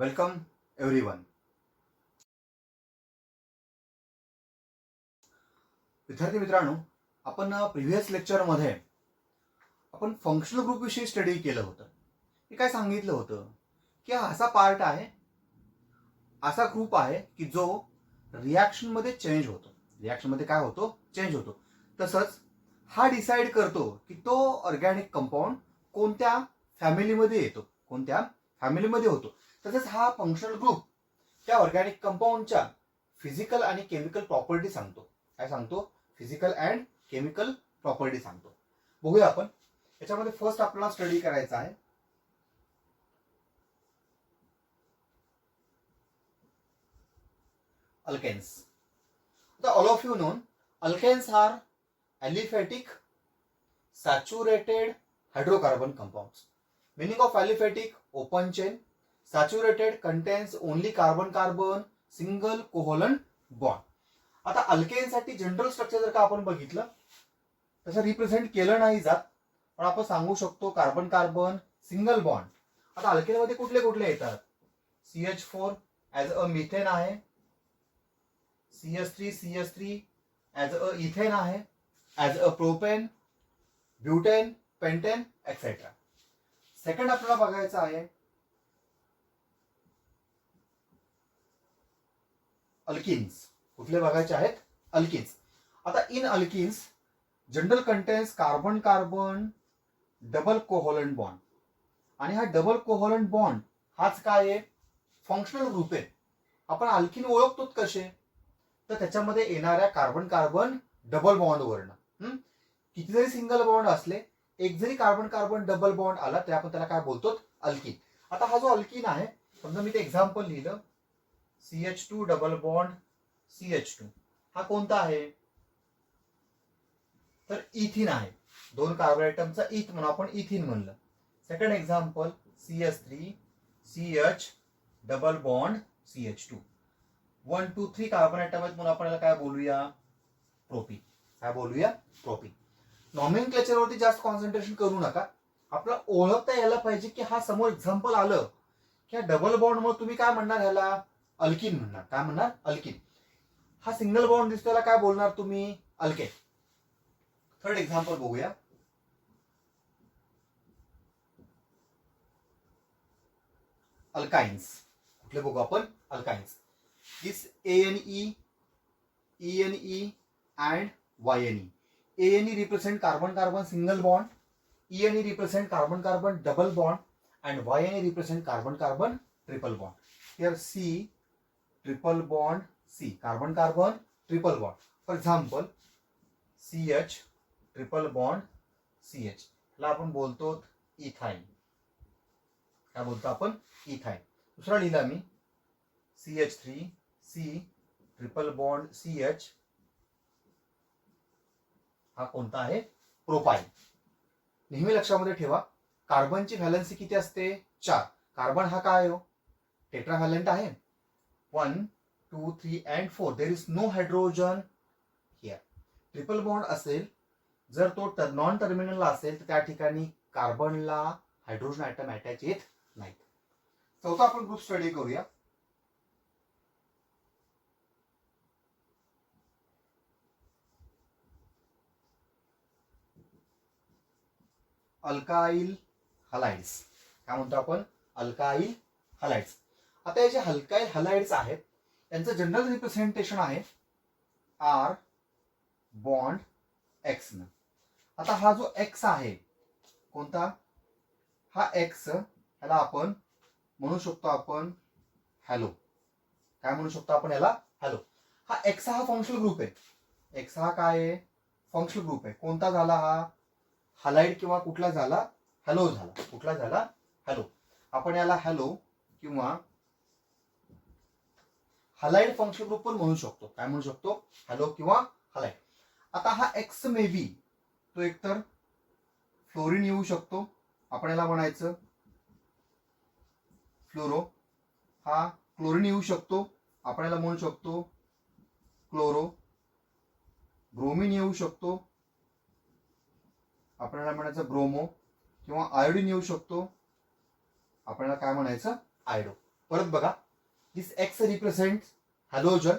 Welcome everyone. विद्यार्थी मित्रांनो, आपण प्रिव्हियस लेक्चरमध्ये आपण फंक्शनल ग्रुप विषयी स्टडी केलं होतं. मी काय सांगितलं होतं की हा असा पार्ट आहे, असा ग्रुप आहे की जो रिॲक्शन मध्ये चेंज होतो. रिॲक्शन मध्ये काय होतो? चेंज होतो. तसंच हा डिसाइड करतो की तो ऑर्गॅनिक कंपाऊंड कोणत्या फॅमिलीमध्ये येतो, कोणत्या फॅमिलीमध्ये होतो. तसंच हा फंक्शनल ग्रुप त्या ऑर्गॅनिक कंपाऊंडच्या फिजिकल आणि केमिकल प्रॉपर्टी सांगतो. काय सांगतो? फिजिकल अँड केमिकल प्रॉपर्टी सांगतो. बघूया आपण. याच्यामध्ये फर्स्ट आपल्याला स्टडी करायचा आहे अल्केन्स. आता all of you known alkanes are aliphatic saturated hydrocarbon compounds. Meaning of aliphatic, open chain. Saturated contains only carbon carbon, single covalent bond. आता अल्केनसाठी जनरल स्ट्रक्चर जर का आपण बघितलं तसं रिप्रेझेंट केलं नाही जात, पण आपण सांगू शकतो कार्बन कार्बन सिंगल बॉन्ड. आता अल्केनमध्ये कुठले कुठले येतात? CH4 ऍज अ मिथेन आहे, CH3 ऍज अ इथेन आहे, as a propane, butane, pentane etcetera. Second आपल्याला बघायचं आहे अल्किन्स. कुठले बघायचे आहेत? अल्किन्स. आता in alkenes general contains carbon carbon double covalent bond. आणि हा डबल कोव्हलंट बॉन्ड हाच काय आहे? फंक्शनल ग्रुप आहे. आपण अल्किन ओळखतो कसे? तर त्याच्यामध्ये येणाऱ्या कार्बन कार्बन डबल बॉन्ड वरनं. किती जरी सिंगल बॉन्ड असले, एक जरी कार्बन कार्बन डबल बॉन्ड आला तर आपण त्याला काय बोलतो? अल्किन. आता हा जो अल्किन आहे, समजा मी ते एक्झाम्पल लिहिलं CH2 डबल बॉन्ड CH2, हा कोणता आहे? तर इथिन आहे. दोन कार्बन आयटमचा इथ म्हणून आपण इथिन म्हणलं. Second example CH3 CH double bond CH2. 1 2 3 carbon item आहेत म्हणून आपण याला काय बोलूया? प्रोपीन. काय बोलूया? प्रोपीन. नॉमेनक्लेचरवरती जास्त कॉन्सन्ट्रेशन करू नका. आपल्याला ओळखता यायला पाहिजे की हा समोर एक्झाम्पल आलं की हा डबल बॉन्ड मग तुम्ही काय म्हणणार? ह्याला अल्किन म्हणणार. काय म्हणणार? अल्किन. हा सिंगल बॉन्ड दिसतो, त्याला काय बोलणार तुम्ही? अल्केन. थर्ड एक्झाम्पल बघूया. अल्काइन्स. कुठले बघू आपण? Alkynes. This ANE, ENE and YNE. ANE represent carbon carbon single bond, ENE represent carbon carbon double bond, and YNE represent carbon carbon triple bond. Here C triple bond C, carbon carbon triple bond. For example CH triple bond CH ला आपण बोलतो ethyne. काय बोलतो आपण? Ethyne. दुसरा लिहिला मी CH3 C triple bond CH, हा कोणता आहे? प्रोपाइन. नेहमी लक्षामध्ये ठेवा, कार्बनची व्हॅलन्सी किती असते? 4. कार्बन हा काय हो? टेट्राव्हॅलंट आहे. 1 2 3 and 4. There is no hydrogen here. Triple bond असेल, जर तो नॉन टर्मिनल असेल तर त्या ठिकाणी कार्बनला हायड्रोजन आयटम अटॅच येत नाही. चौथा आपण ग्रुप स्टडी करूया. Alkyl halides. काय म्हणतो आपण? Alkyl halides. आता हे जे अल्काइल हलाइड्स आहेत त्यांचं जनरल रिप्रेझेंटेशन आहे R बॉन्ड X न. आता हा जो X आहे कोणता? हा X, ह्याला आपण म्हणू शकतो आपण हॅलो. काय म्हणू शकतो आपण याला? हॅलो. हा X हा फंक्शनल ग्रुप आहे. X हा काय आहे? फंक्शनल ग्रुप आहे. कोणता झाला हा? हलाइड किंवा कुठला झाला? हॅलो झाला. कुठला झाला? हॅलो. आपण याला हॅलो किंवा हलाइड फंक्शनल ग्रुप पण म्हणू शकतो. काय म्हणू शकतो? हॅलो किंवा हलाइड. आता हा X मे बी तो एकतर फ्लोरीन येऊ शकतो, आपण याला म्हणायचं फ्लोरो. हा क्लोरीन येऊ शकतो, आपण याला म्हणू शकतो क्लोरो. ब्रोमीन येऊ शकतो, आपल्याला म्हणायचं ब्रोमो. किंवा आयोडीन येऊ शकतो, आपल्याला काय म्हणायचं? आयडो. परत बघा, दिस एक्स रिप्रेझेंट हॅलोजन.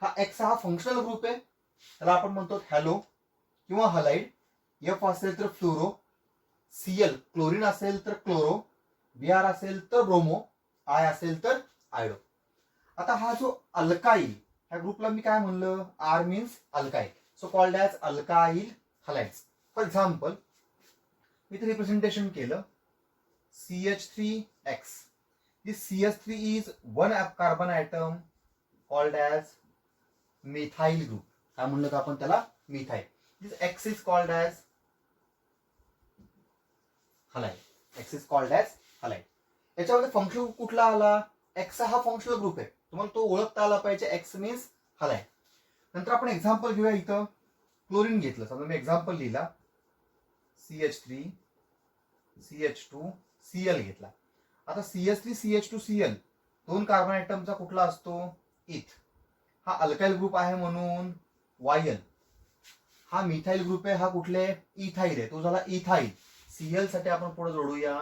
हा एक्स हा फंक्शनल ग्रुप आहे, त्याला आपण म्हणतो हॅलो किंवा हलाइड. एफ असेल तर फ्लोरो, सीएल क्लोरीन असेल तर क्लोरो, बीआर असेल तर ब्रोमो, आय असेल तर आयडो. आता हा जो अल्काईल, ह्या ग्रुपला मी काय म्हणलं, R means alkyl, so called as alkyl halides. For example मी ते रिप्रेझेंटेशन केलं CH3X. This CH3 is one carbon atom called as methyl group. काय म्हणलं का आपण त्याला, methyl. This X is called as halide. X is called as halide. याच्यामध्ये functional group कुठला आला, X हा फंक्शनल ग्रुप आहे, तुम्हाला तो ओळखता आला पाहिजे. X means halide. नंतर आपण एक्झाम्पल घेऊया. इथं क्लोरीन घेतलं, समजा मी एक्झाम्पल लिहिला CH3 CH2 Cl घेतला. आता CH3 CH2 Cl दोन कार्बन ॲटमचा कुठला असतो, इथ. हा अल्काइल ग्रुप आहे म्हणून YN. हा मिथाइल ग्रुप आहे, हा कुठले, इथाइल आहे, तो झाला इथाइल. Cl साठी आपण पुढे जोडूया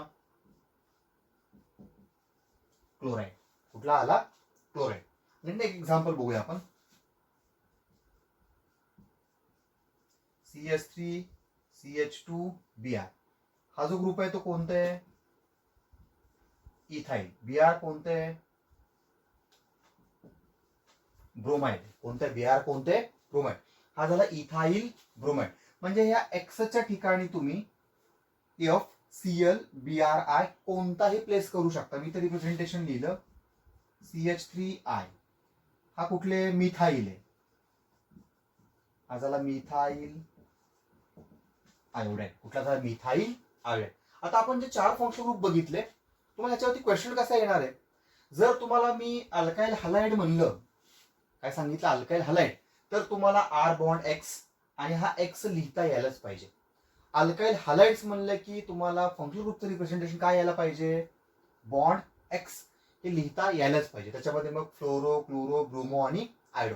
क्लोराईड. कुठला आला, क्लोराईड. म्हणजे एक एक्झाम्पल बघूया आपण. CH3 CH2 Br. हा जो ग्रुप आहे तो कोणता आहे, इथाइल. बीआर कोणते, ब्रोमाइड. कोणते, बीआर कोणते, ब्रोमाइड. हा झाला इथाइल ब्रोमाइड. म्हणजे ह्या एक्सच्या ठिकाणी तुम्ही एफ सीएल BRI कोणताही प्लेस करू शकता. मी तर रिप्रेझेंटेशन लिहिलं CH3I. हा कुठले, मिथाइल आहे, हा झाला मिथाइल आयोडाईड. कुठला झाला, मिथाइल आयोडाईड. आता आपण जे 4 फंक्शनल ग्रुप बघितले, तुम्हाला ह्याच्यावरती क्वेश्चन कसा येणार आहे, जर तुम्हाला मी अल्काइल हलाइड म्हणलं, काय सांगितलं, अल्काइल हलाइड, तर तुम्हाला आर बॉन्ड एक्स आणि हा एक्स लिहिता यायलाच पाहिजे. अल्काइल हलाइड्स म्हणलं की तुम्हाला फंक्शनल ग्रुपचं रिप्रेझेंटेशन काय यायला पाहिजे, बॉन्ड एक्स, हे लिहिता यायलाच पाहिजे. त्याच्यामध्ये मग फ्लोरो, क्लोरो, ब्रोमो आणि आयडो.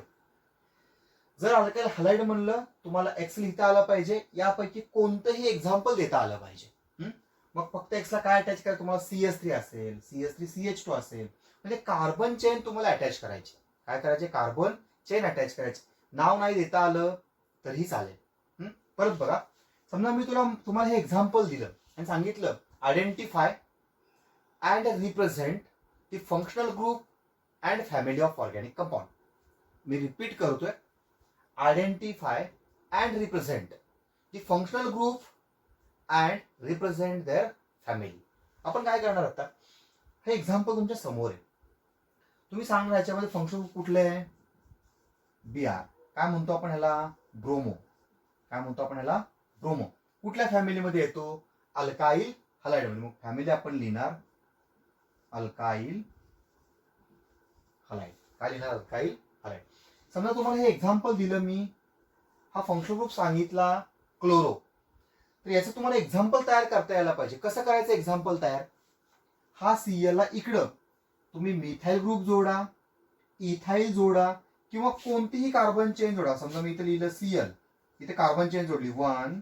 जर अल्काइल हलाइड म्हणलं, तुम्हाला एक्स लिहिता आला पाहिजे. यापैकी कोणतंही एक्झाम्पल देता आलं पाहिजे. मग फक्त एक्सला काय अटॅच करा, तुम्हाला CH3 असेल, CH3 CH2 असेल, म्हणजे कार्बन चेन तुम्हाला अटॅच करायची. काय करायचे, कार्बन चेन अटॅच करायचे. नाव नाही देता आलं तरीही चालेल. परत बघा, समजा मी तुम्हाला हे एक्झाम्पल दिलं आणि सांगितलं identify and represent the functional group and family of organic compound. मी रिपीट करतोय, identify and represent the functional group and represent their family. आपण काय करणार आता, हे एक्झाम्पल तुमच्या समोर आहे, तुम्ही सांगणार याच्यामध्ये फंक्शन ग्रुप कुठले आहे, BR. काय म्हणतो आपण ह्याला, ब्रोमो. काय म्हणतो आपण ह्याला, ब्रोमो. कुठल्या फॅमिलीमध्ये येतो, अल्काइल हलाइड मध्ये. मग फॅमिली आपण लिहिणार अल्काइल हलाइड. काय लिहिणार, अल्काइल हलाइड. समजा तुम्हाला हे एक्झाम्पल दिलं मी, हा फंक्शन ग्रुप सांगितला क्लोरो, तर याचं तुम्हाला एक्झाम्पल तयार करता यायला पाहिजे. कसं करायचं एक्झाम्पल तयार, हा Cl ला इकडं तुम्ही मिथाइल ग्रुप जोडा, इथाइल जोडा, किंवा कोणतीही कार्बन चेन जोडा. समजा मी इथे लिहिलं Cl, इथे कार्बन चेन जोडली, 1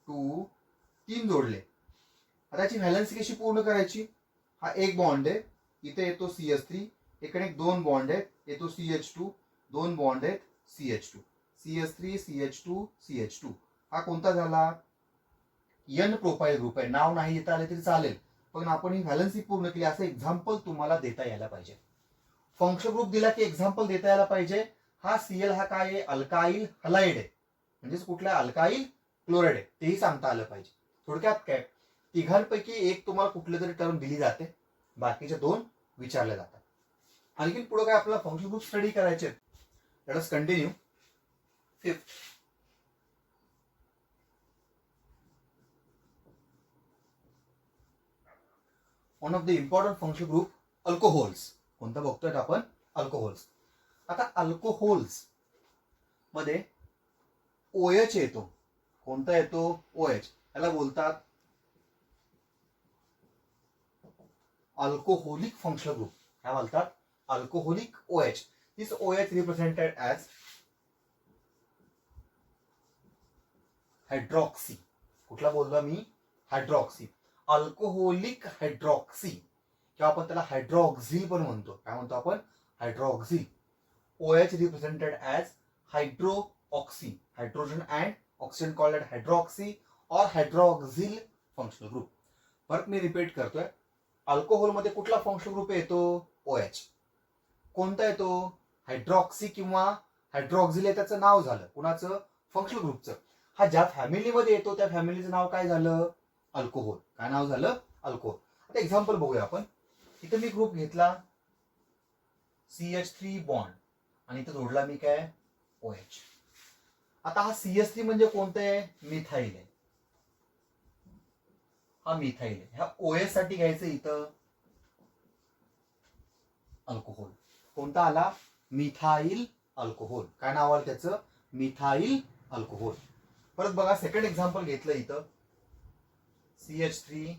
2 3 जोडले. आता याची व्हॅलन्सी कशी पूर्ण करायची, हा एक बॉन्ड आहे, इथे येतो CH3, इकडे 2 बॉन्ड आहेत, येतो CH2, 2 बॉन्ड आहेत CH2, CH3 CH2 CH2. हा कोणता झाला, N प्रोफाईल ग्रुप आहे. नाव नाही देता आले तरी चालेल, पण आपण ही व्हॅलन्सी पूर्ण केली. असं एक्झाम्पल तुम्हाला देता यायला पाहिजे. फंक्शन ग्रुप दिला की एक्झाम्पल देता यायला पाहिजे. हा Cl हा काय आहे, अल्काइल हलाइड आहे, म्हणजेच कुठला अल्काइल क्लोराइड आहे, तेही सांगता आलं पाहिजे. थोडक्यात काय, तिघांपैकी एक तुम्हाला कुठले तरी टर्म दिली जाते, बाकीचे 2 विचारले जातात. आणखी पुढे काय आपल्याला फंक्शन ग्रुप स्टडी करायचे. Let us continue. 5th, one of the important function group alcohols. कोणता बघतोय आपण, अल्कोहोल्स. आता अल्कोहोल्स मध्ये OH येतो. कोणता येतो, OH. याला बोलतात अल्कोहोलिक फंक्शनल ग्रुप. काय बोलतात, अल्कोहोलिक OH. दिस OH रिप्रेझेंटेड ॲज हायड्रॉक्सी. कुठला बोललो मी, हायड्रॉक्सी. अल्कोहोलिक हायड्रॉक्सी किंवा आपण त्याला हायड्रॉक्झिल पण म्हणतो. काय म्हणतो आपण? Hydroxyl. OH represented as hydroxy, hydrogen and oxygen called hydroxy और हायड्रॉक्झिल फंक्शनल ग्रुप. परत मी रिपीट करतोय, अल्कोहोलमध्ये कुठला फंक्शनल ग्रुप येतो? OH. कोणता येतो? हायड्रॉक्सी किंवा हायड्रॉक्झिल आहे त्याचं नाव झालं. कुणाचं? फंक्शनल ग्रुपचं. हा ज्या फॅमिलीमध्ये येतो त्या फॅमिलीचं नाव काय झालं? अल्कोहोल. काय नाव झालं? अल्कोहोल. आता एक्झाम्पल बघूया आपण. इथे मी ग्रुप घेतला CH3 बॉन्ड आणि इथं जोडला मी काय? OH. आता हा CH3 म्हणजे कोणतं आहे? मिथाईल आहे. हा मिथाईल आहे. ह्या OH साठी घ्यायचं इथं अल्कोहोल. कोणता आला? Methyl alcohol. काय नाव आलं त्याचं? Methyl alcohol. परत बघा, सेकंड एक्झाम्पल घेतलं इथं CH3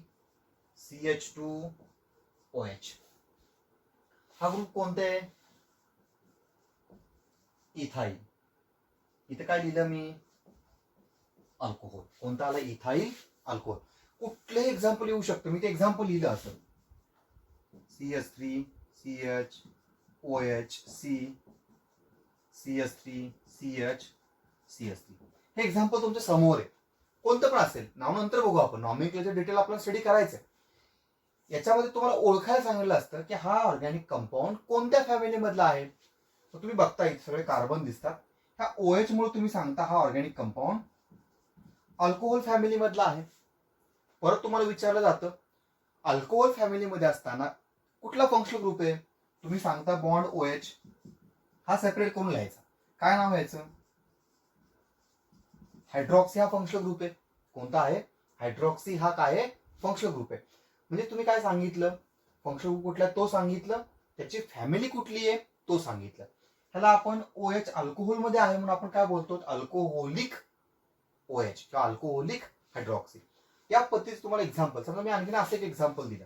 CH2 OH. हा ग्रुप कोणता आहे? इथाईल. इथं काय लिहिलं मी? अल्कोहोल. कोणता आला? Ethyl alcohol. कुठलंही एक्झाम्पल येऊ शकतं. मी ते एक्झाम्पल लिहिलं असं CH3 CH OH C CH3 CH CH3. हे एक्झाम्पल तुमच्या समोर आहे. कोणतं पण असेल, नाव नंतर बघू आपण. नॉमेनक्लेचर डिटेल आपल्याला स्टडी करायचंय. याच्यामध्ये तुम्हाला ओळखायला सांगितलं असतं की हा ऑर्गॅनिक कंपाऊंड कोणत्या फॅमिली मधला आहे. तर तुम्ही बघता इथे सगळे कार्बन दिसतात. ह्या OH मुळे तुम्ही सांगता हा ऑर्गॅनिक कंपाऊंड अल्कोहोल फॅमिली मधला आहे. परत तुम्हाला विचारलं जातं अल्कोहोल फॅमिलीमध्ये असताना कुठला फंक्शनल ग्रुप आहे? तुम्ही सांगता बॉन्ड OH. हा सेपरेट करून लिहायचा. काय नाव यायचं? हायड्रॉक्सी. हा फंक्शनल ग्रुप आहे. कोणता आहे? हायड्रॉक्सी. हा काय आहे? फंक्शनल ग्रुप आहे. म्हणजे तुम्ही काय सांगितलं? फंक्शनल ग्रुप कुठला तो सांगितलं, त्याची फॅमिली कुठली आहे तो सांगितलं. ह्याला आपण OH अल्कोहोल मध्ये आहे म्हणून आपण काय बोलतो? अल्कोहोलिक OH किंवा अल्कोहोलिक हायड्रॉक्सी. या पद्धतीचे तुम्हाला एक्झाम्पल. समजा मी आणखीन असं एक एक्झाम्पल दिलं.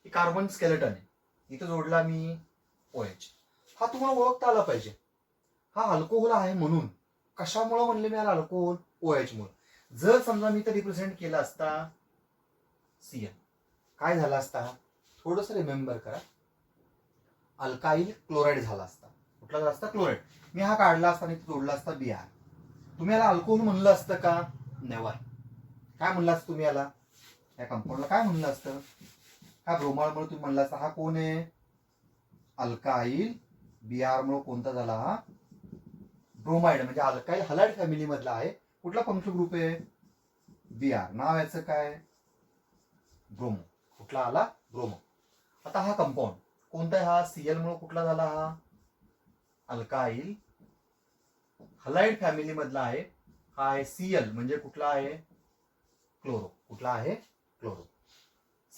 कार्बन स्केलेटन आहे. इथं जोडला मी OH. हा तुम्हाला ओळखता आला पाहिजे. हा अल्कोहोल आहे म्हणून. कशामुळे म्हणले मी याला अल्कोहोल? OH मुळे. जर समजा मी तर रिप्रेझेंट केला असता Cl, काय झाला असता? थोडंसं रिमेंबर करा. अल्काईल क्लोराईड झाला असता. कुठला झाला असता? क्लोराईड. मी हा काढला असता आणि जोडला असता Br. तुम्ही याला अल्कोहोल म्हणलं असतं का? नेव्हर. काय म्हणलं असतं तुम्ही याला? या कंपाऊंडला काय म्हणलं असतं? हा ब्रोमाळमुळे तुम्ही म्हणला असता हा कोण आहे? अल्काईल. Br मुळे कोणता झाला? हा ब्रोमाइड. म्हणजे अल्काईल हलाइड फॅमिली मधला आहे. कुठला फंक्शनल ग्रुप आहे? Br. नाव याचं काय? ब्रोमो. कुठला आला? ब्रोमो. आता हा कंपाऊंड कोणता आहे? हा Cl मुळे कुठला झाला? हा अल्काईल हलाइड फॅमिली मधला आहे. हा आहे Cl म्हणजे कुठला आहे? क्लोरो. कुठला आहे? क्लोरो.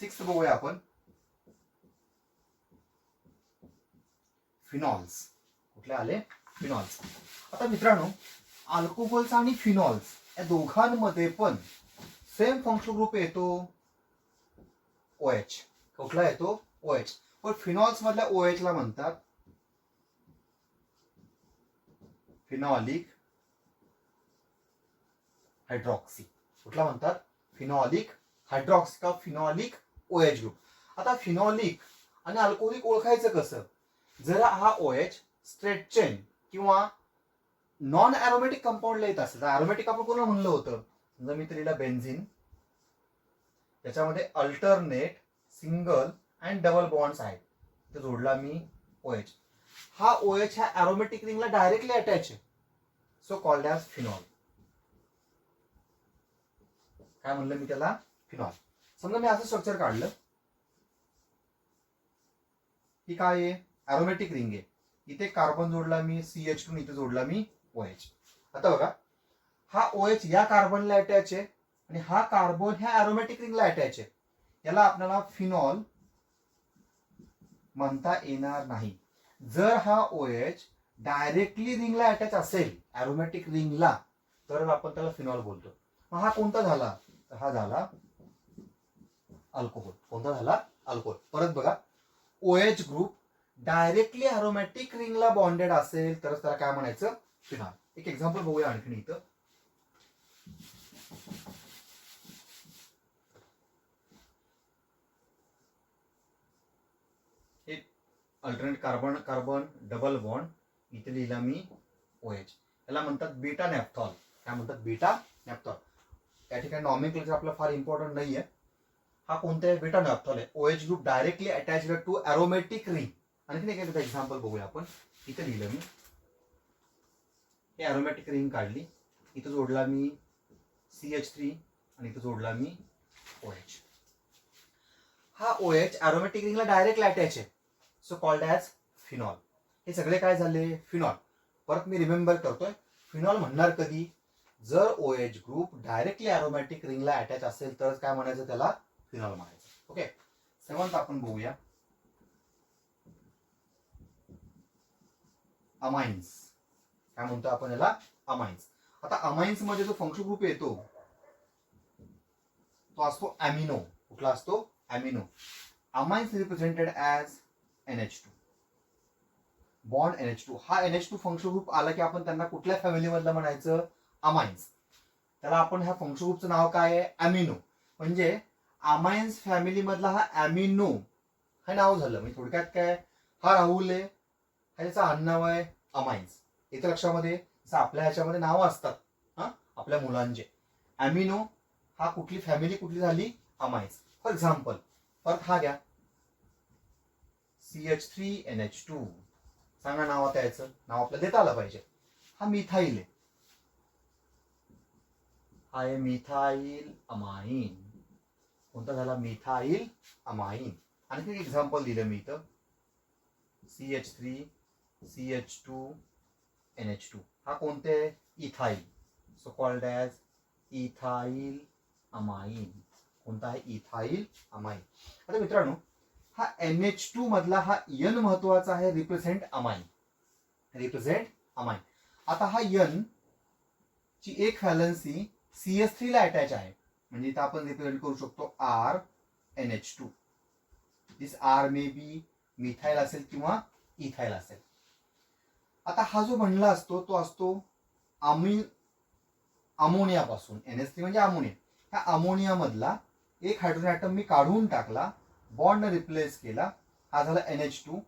6 बघूया आपण. फिनॉल्स. कुठले आले? फिनॉल्स. आता मित्रांनो, अल्कोहोल्स आणि फिनॉल्स या दोघांमध्ये पण सेम फंक्शनल ग्रुप येतो OH. कुठला येतो? OH. पण फिनॉल्स मधल्या OH ला म्हणतात फिनॉलिक हायड्रॉक्सी. कुठला म्हणतात? फिनॉलिक हायड्रॉक्सी का फिनॉलिक OH ग्रुप. आता फिनॉलिक आणि अल्कोहोलिक ओळखायचं कसं? जर हा OH स्ट्रेट चेन किंवा नॉन ॲरोमॅटिक कंपाऊंडला येत असेल तर ॲरोमॅटिक आपण कोणाला म्हणलं होतं? समजा मी लिहिला बेन्झिन. त्याच्यामध्ये alternate single and double bonds आहेत. तर जोडला मी OH. हा OH ह्या ॲरोमॅटिक रिंगला डायरेक्टली अटॅच आहे. So called as phenol. काय म्हणलं मी त्याला? फिनॉल. समजा मी असं स्ट्रक्चर काढलं. ही काय आहे? ॲरोमॅटिक रिंग आहे. इथे कार्बन जोडला मी CH2, इथे जोडला मी OH. आता बघा, हा OH या कार्बनला अटॅच आहे आणि हा कार्बन ह्या ॲरोमॅटिक रिंगला अटॅच आहे. याला आपल्याला फिनॉल म्हणता येणार नाही. जर हा OH डायरेक्टली रिंगला अटॅच असेल ॲरोमॅटिक रिंगला तर आपण त्याला फिनॉल बोलतो. हा कोणता झाला? तर हा झाला अल्कोहोल. कोणता झाला? अल्कोहोल. परत बघा, OH ग्रुप डायरेक्टली ॲरोमॅटिक रिंगला बॉन्डेड असेल तर त्याला काय म्हणायचं? फिनॉल. एक एक्झाम्पल बघूया आणखीन इथं. Alternate carbon carbon double bond, इथे लिहिला मी OH. याला म्हणतात बीटा नॅफ्थॉल. काय म्हणतात? Beta naphthol. या ठिकाणी नॉमेनक्लेचर आपलं फार इम्पॉर्टंट नाहीये. हा कोणता आहे? बीटा नॅफ्थॉल आहे. OH group directly attached to aromatic ring. आणखी एक एक्झाम्पल बघूया आपण. इथे लिहिलं मी, हे अरोमॅटिक रिंग काढली, इथं जोडला मी CH3 आणि इथं जोडला मी OH. हा OH अरोमॅटिक रिंगला डायरेक्टली अटॅच आहे, सो कॉल्ड ॲज फिनॉल. हे सगळे काय झाले? फिनॉल. परत मी रिमेंबर करतोय, फिनॉल म्हणणार कधी? जर OH ग्रुप डायरेक्टली अरोमॅटिक रिंगला अटॅच असेल तरच काय म्हणायचं? त्याला फिनॉल म्हणायचं. ओके. 7th आपण बघूया, अमाइन्स. काय म्हणतो आपण याला? अमाइन्स. आता अमाइन्स मध्ये जो फंक्शन ग्रुप येतो तो असतो अमिनो. कुठला असतो? Amino. Amines represented as NH2. Bond NH2. हा NH2 फंक्शन ग्रुप आला की आपण त्यांना कुठल्या फॅमिली मधलं म्हणायचं? अमाइन्स. त्याला आपण ह्या फंक्शन ग्रुपचं नाव काय आहे? अमिनो. म्हणजे अमाइन्स फॅमिली मधला हा अमिनो हे नाव झालं. म्हणजे थोडक्यात काय? हा राहुल आहे, ह्याचं आडनाव आहे अमाइन्स. इथं लक्षामध्ये आपल्या ह्याच्यामध्ये नावं असतात हा आपल्या मुलांचे. अमिनो हा कुठली फॅमिली कुठली झाली? अमाइन्स. फॉर एक्झाम्पल, परत हा घ्या, CH3NH2. सांगा नाव आता याचं नाव आपल्याला देता आलं पाहिजे. हा मिथाईल आहे, हा आहे मिथाईल अमाइन. कोणता झाला? Methyl amine. आणखी एक एक्झाम्पल दिलं मी इथं, CH3 CH2NH2. हा कोणते? Ethyl, so called as ethyl amine. कोणता आहे? Ethyl amine. आता मित्रांनो, हा NH2 मधला हा N महत्वाचा आहे, रिप्रेझेंट अमाइन. Represent amine. आता हा N ची एक व्हॅलन्सी CH3 ला अटॅच आहे, म्हणजे इथं आपण रिप्रेझेंट करू शकतो RNH2. This R may be methyl असेल किंवा इथाईल असेल. आता हा जो बनला असतो तो असतो अमोनियापासून. NH3 म्हणजे अमोनिया. ह्या अमोनिया मधला एक हायड्रोजन ॲटम मी काढून टाकला, बॉन्ड रिप्लेस केला, हा झाला NH2.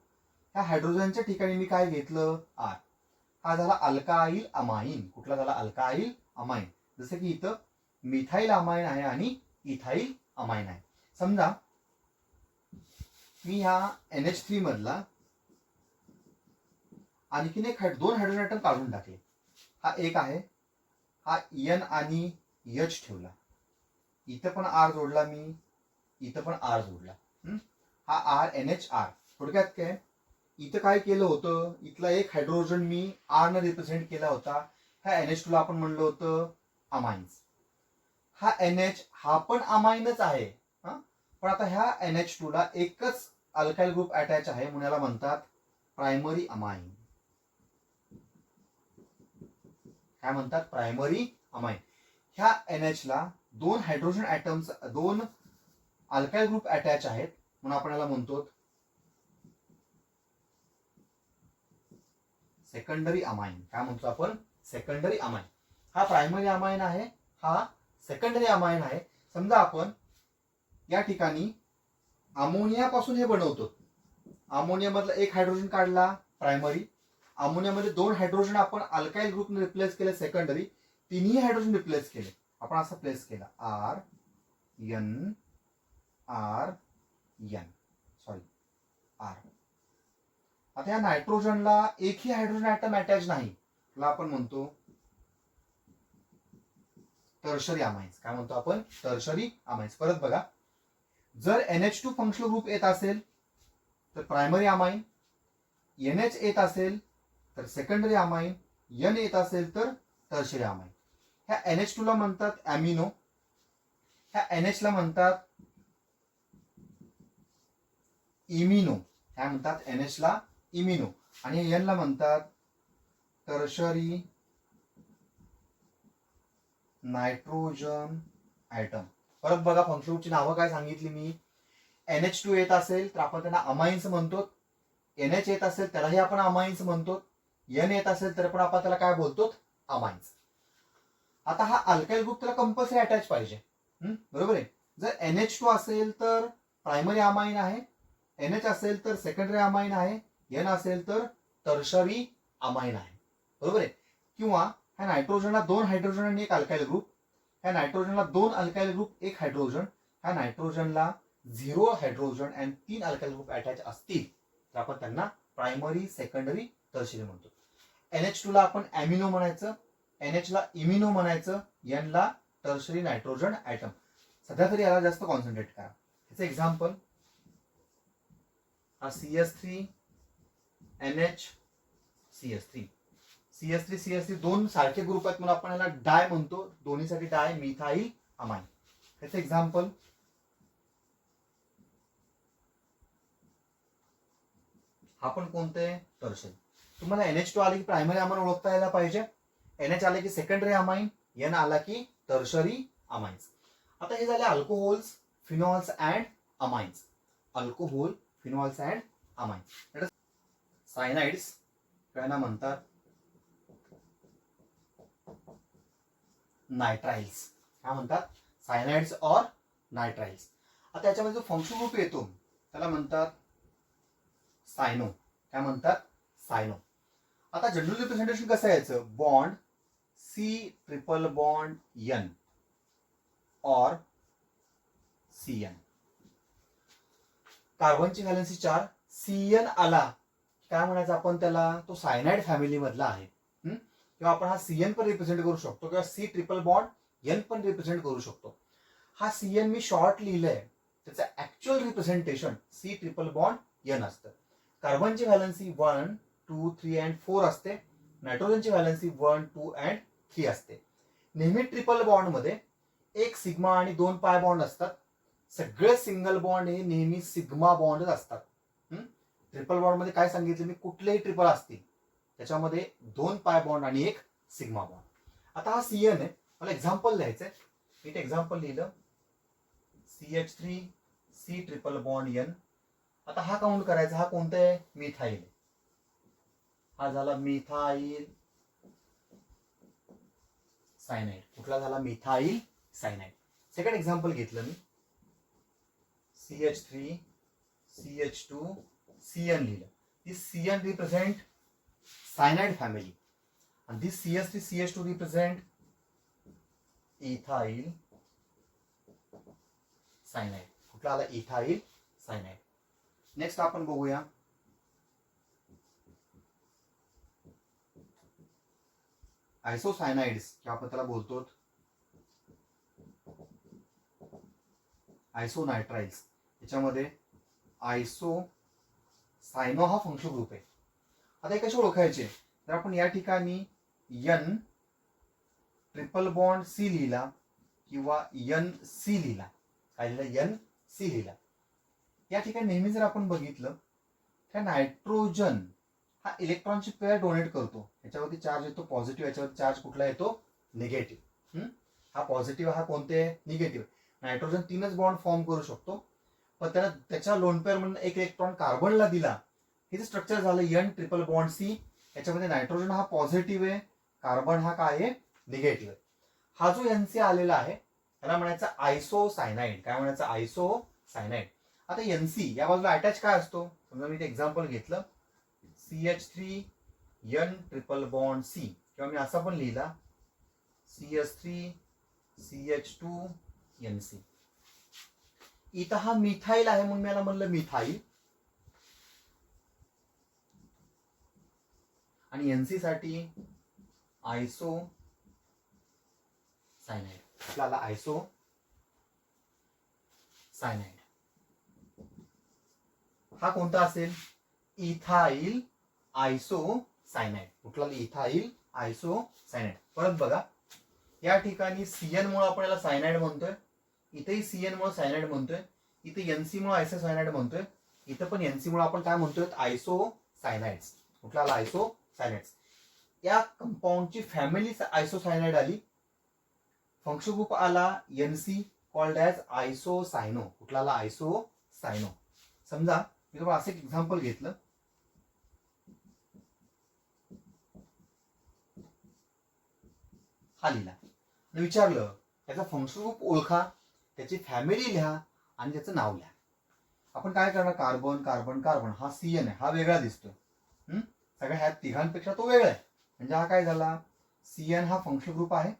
ह्या हायड्रोजनच्या ठिकाणी मी काय घेतलं? R. हा झाला अल्काईल अमाइन. कुठला झाला? Alkyl amine. जसं की इथं मिथाईल अमाइन आहे आणि इथाईल अमाइन आहे. समजा मी ह्या NH3 मधला आणखीन दोन हायड्रोजन ॲटम काढून टाकले. हा एक आहे, हा N आणि H ठेवला, इथं पण R जोडला मी, इथं पण R जोडला. हा RNHR. थोडक्यात काय? इथं काय केलं होतं? इथला एक हायड्रोजन मी R ने रिप्रेझेंट केला होता. ह्या NH2 ला आपण म्हणलं होतं अमाइन्स. हा NH हा पण अमाइनच आहे, पण आता ह्या NH2 ला एकच अल्काइल ग्रुप अटॅच आहे, म्हणून याला म्हणतात प्रायमरी अमाइन. काय म्हणतात? Primary amine. ह्या NH ला दोन हायड्रोजन ॲटम्स, दोन अल्काइल ग्रुप अटॅच आहेत, म्हणून आपण याला म्हणतो सेकंडरी अमाइन. काय म्हणतो आपण? Secondary amine. हा प्रायमरी अमाइन आहे, हा सेकंडरी अमाइन आहे. समजा आपण या ठिकाणी अमोनिया पासून हे बनवतो. अमोनिया मधला एक हायड्रोजन काढला, प्रायमरी. अमोनियामध्ये दोन हायड्रोजन आपण अल्काइल ग्रुपने रिप्लेस केले, सेकंडरी. तिन्ही हायड्रोजन रिप्लेस केले, आपण असं प्लेस केला RN सॉरी R. आता या नायट्रोजनला एकही हायड्रोजन ॲटम अटॅच नाही, त्याला आपण म्हणतो टर्शरी अमाइन्स. काय म्हणतो आपण? Tertiary amines. परत बघा, जर NH2 फंक्शनल ग्रुप येत असेल तर प्रायमरी अमाइन, NH येत असेल तर सेकंडरी अमाइन, N येत असेल तर टर्शरी अमाइन. ह्या NH2 ला म्हणतात अमिनो, ह्या NH ला म्हणतात इमिनो. काय म्हणतात? NH ला इमिनो. आणि N ला म्हणतात टर्शरी नायट्रोजन ॲटम. परत बघा, फंक्शन ग्रुपची नावं काय सांगितली मी? NH2 येत असेल तर आपण त्यांना अमाइन्स म्हणतो, NH येत असेल त्यालाही आपण अमाइन्स म्हणतो, N येत असेल तर पण आपण त्याला काय बोलतो? अमाइन्स. आता हा अल्काइल ग्रुप त्याला कंपल्सरी अटॅच पाहिजे, बरोबर आहे. जर NH2 असेल तर प्रायमरी अमाइन आहे, NH असेल तर सेकंडरी अमाइन आहे, एन असेल तर टर्शरी अमाइन आहे, बरोबर आहे. किंवा ह्या नायट्रोजनला 2 हायड्रोजन आणि एक अल्काइल ग्रुप, ह्या नायट्रोजनला 2 अल्काइल ग्रुप 1 हायड्रोजन, ह्या नायट्रोजनला 0 हायड्रोजन आणि 3 अल्काइल ग्रुप अटॅच असतील तर आपण त्यांना प्रायमरी, सेकंडरी, टर्शरी म्हणतो. NH2 ला आपण अॅमिनो म्हणायचं, NH ला इमिनो म्हणायचं, N ला टर्शरी नायट्रोजन ऍटम. सध्या तरी याला जास्त कॉन्सन्ट्रेट करा. ह्याचं एक्झाम्पल हा CH3 NH CH3 CH3 CH3 दोन सारखे ग्रुप आहेत म्हणून आपण याला डाय म्हणतो, दोन्हीसाठी डाय मिथाइल अमाइन. ह्याचं एक्झाम्पल हा पण कोणते टर्शरी. तुम्हाला NH2 आले की प्रायमरी अमाइन ओळखता यायला पाहिजे, NH आले की सेकंडरी अमाइन, N आला की टर्शरी अमाइन्स. आता हे झाले alcohols, phenols and amines. Alcohol, phenols and amines. Cyanides यांना म्हणतात नायट्राइल्स. काय म्हणतात? Cyanides or nitriles. आता याच्यामध्ये जो फंक्शनल ग्रुप येतो त्याला म्हणतात सायनो. काय म्हणतात? सायनो. आता जनरल रिप्रेझेंटेशन कसं यायचं? Bond C triple bond N और CN. कार्बनची व्हॅलेन्सी 4, CN आला काय म्हणायचं आपण त्याला? तो सायनाइड फॅमिली मधला आहे. किंवा आपण हा CN पण रिप्रेझेंट करू शकतो किंवा सी ट्रिपल बॉन्ड N पण रिप्रेझेंट करू शकतो. हा CN मी शॉर्ट लिहिलंय, त्याचं actual representation C triple bond N असतं. कार्बनची व्हॅलेन्सी 1, 2, 3 अँड 4 असते. नायट्रोजनची व्हॅलेन्सी 1, 2 अँड 3 असते. नेहमी ट्रिपल बॉन्ड मध्ये एक सिग्मा आणि 2 पाय बॉन्ड असतात. सगळे सिंगल बॉन्ड हे नेहमी सिग्मा बॉन्डच असतात. ट्रिपल बॉन्ड मध्ये काय सांगितलं मी? कुठलेही ट्रिपल असतील त्याच्यामध्ये 2 पाय बॉन्ड आणि एक सिग्मा बॉन्ड. आता हा CN आहे, मला एक्झाम्पल लिहायचंय. मी ते एक्झाम्पल लिहिलं CH3 C triple bond N. आता हा काउंट करायचा, हा कोणता आहे? मिथाइल. हा झाला मिथाइल सायनाइड. कुठला झाला? Methyl cyanide. सेकंड एक्झाम्पल घेतलं मी CH3 CH2 CN लिहिलं. दिस CN represent cyanide family and this CH3 CH2 represent ethyl cyanide. कुठला आला? Ethyl cyanide. नेक्स्ट आपण बघूया आयसोसायनाइड्स, किंवा आपण त्याला बोलतो आयसोनायट्राइल्स. याच्यामध्ये आयसो सायनो हा फंक्शनल ग्रुप आहे. आता हे कसे ओळखायचे? तर आपण या ठिकाणी N ट्रिपल बॉन्ड C लिहिला किंवा NC लिहिला. काय लिहिला? NC लिहिला. या ठिकाणी नेहमी जर आपण बघितलं तर नायट्रोजन हा इलेक्ट्रॉनची पेअर डोनेट करतो. याच्यावरती चार्ज येतो पॉझिटिव्ह, याच्यावरती चार्ज कुठला येतो? निगेटिव्ह. हा पॉझिटिव्ह, हा कोणते? निगेटिव्ह. नायट्रोजन 3च बॉन्ड फॉर्म करू शकतो, पण त्याला त्याच्या लोन पेअर म्हणून एक इलेक्ट्रॉन कार्बनला दिला. हे जे स्ट्रक्चर झालं N ट्रिपल बॉन्ड C, याच्यामध्ये नायट्रोजन हा पॉझिटिव्ह आहे, कार्बन हा काय आहे? निगेटिव्ह आहे. हा जो NC आलेला आहे त्याला म्हणायचं आयसोसायनाइड. काय म्हणायचं? आयसोसायनाइड. आता NC या बाजूला अटॅच काय असतो? समजा मी ते एक्झाम्पल घेतलं CH3 N triple bond C, किंवा मी असा पण लिहिला CH3 CH2 NC. इथं हा मिथाइल आहे म्हणून मी याला म्हणलं मिथाइल, आणि NC साठी आयसो सायनाइड. आपल्याला आयसो सायनाइड. हा कोणता असेल? Ethyl isocyanide? Ethyl isocyanide बघा, या ठिकाणी CN मुळे आपण याला सायनाइड म्हणतोय, इथेही CN मुळे सायनाइड म्हणतोय, इथे NC मुळे आयसो सायनाइड म्हणतोय, इथं पण NC मुळे आपण काय म्हणतोय? आयसो सायनाइड्स. कुठला आला? आयसो सायनाइड्स. या कंपाऊंडची फॅमिली आयसोसायनाइड आली. फंक्शनल ग्रुप आला NC कॉल्ड ॲज आयसोसायनो. कुठला आला? आयसोसायनो. समजा मी तुम्हाला असं एक एक्झाम्पल घेतलं, हा लिहिला आणि विचारलं त्याचा फंक्शनल ग्रुप ओळखा, त्याची फॅमिली लिहा आणि त्याचं नाव लिहा. आपण काय करणार, कार्बन कार्बन कार्बन, हा CN आहे, हा वेगळा दिसतोय. सगळ्या ह्या तिघांपेक्षा तो वेगळा आहे. म्हणजे हा काय झाला, CN हा फंक्शनल ग्रुप आहे,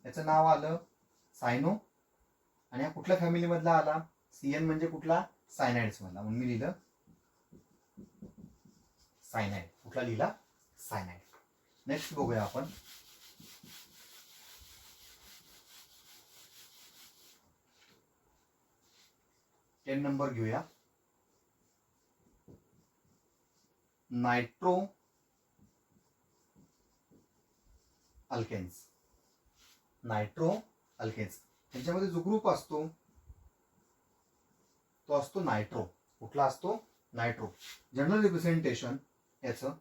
याचं नाव आलं सायनो. आणि हा कुठल्या फॅमिली मधला आला, CN म्हणजे कुठला, सायनाइड्स मधला, म्हणून मी लिहिलं सायनाइड. कुठला लिहिला, सायनाइड. नेक्स्ट बघूया आपण. टेन नंबर घेऊया. Nitro alkanes. नायट्रो अल्केन्स यांच्यामध्ये जो ग्रुप असतो तो असतो नायट्रो. कुठला असतो, नायट्रो. जनरल रिप्रेझेंटेशन याचं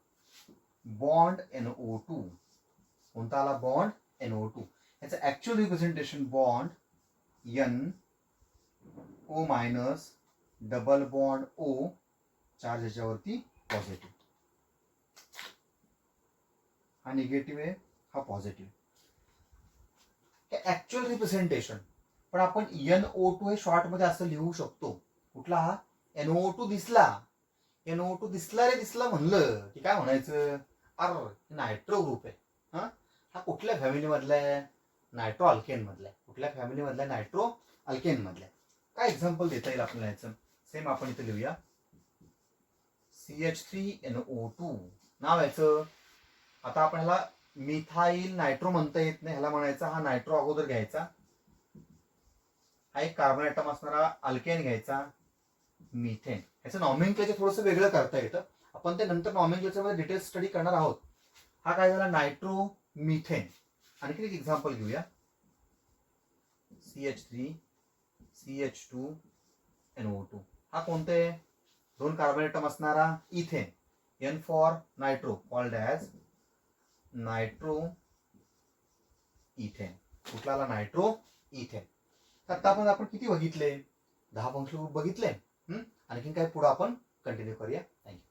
बॉन्ड NO2. कोणता आला, बॉन्ड NO2. याचं actual representation bond NO minus double bond O, charge याच्यावरती पॉझिटिव्ह. हा निगेटिव्ह आहे, हा पॉझिटिव्ह. Actual representation. पण आपण NO2 हे शॉर्ट मध्ये असं लिहू शकतो. कुठला, हा NO2 दिसला, NO2 दिसला रे दिसला म्हणलं की काय म्हणायचं, अरे नायट्रो ग्रुप आहे. हा कुठल्या फॅमिली मधला आहे, नायट्रो अल्केन मधला आहे. कुठल्या फॅमिली मधला, नायट्रो अल्केन मधला. काय एक्झाम्पल देता येईल आपल्याला याचं, सेम आपण इथे लिहूया. CH3NO2 नाव याचं. आता आपण ह्याला मिथाइल नायट्रो म्हणता येत नाही, ह्याला म्हणायचा हा नायट्रो अगोदर घ्यायचा, हा एक कार्बन ॲटम असणारा अल्केन घ्यायचा, मिथेन. ह्याचं नॉमेनक्लेचर थोडंसं वेगळं करता येतं, आपण ते नंतर नॉमेनक्लेचर मध्ये डिटेल स्टडी करणार आहोत. हा काय झाला, नायट्रो मिथेन. आणखी एक एक्झाम्पल घेऊया. CH3 CH2NO2. हा कोणते, दोन कार्बन ॲटम असणारा ethane. N for nitro, called as nitro ethane. कुठला आला, नायट्रो इथेन. आता आपण किती बघितले, 10 फंक्शनल ग्रुप बघितले. आणखीन काय पुढे आपण कंटिन्यू करूया. थँक्यू.